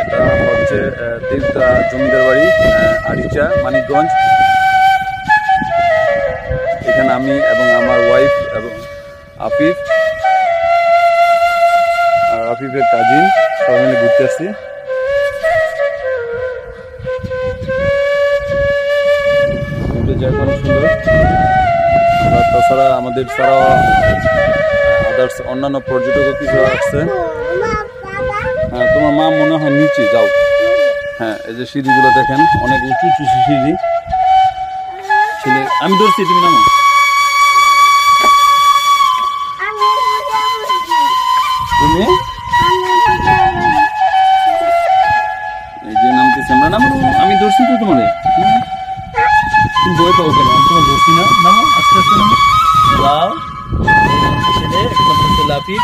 এটা হচ্ছে তিলতা জমিদার বাড়ি, আরিচা, মানিকগঞ্জ। এখানে আমি এবং আমার ওয়াইফ এবং আফিফ আর আফিফের কাজিন সবাই মিলে ঘুরতে আসছি। অনেক সুন্দর। তাছাড়া আমাদের ছাড়াও আদার্স অন্যান্য পর্যটকও কিছু আসছে। হ্যাঁ, তোমার মা মনে হয় নিচে যাও। হ্যাঁ, এই যে সিঁড়িগুলো দেখেন, অনেক উঁচু উঁচু সিঁড়ি। আমি ধরছি, তুমি নামো। তুমি এই যে নামতেছি আমরা, নামো। আমি ধরছি তো তোমারে, তুমি বই পাও কেন? আমি তোমার ধরছি না, নামো আস্তে আস্তে নামো। ওয়াও, ছেলে একমাত্র ছেলে আফিফ।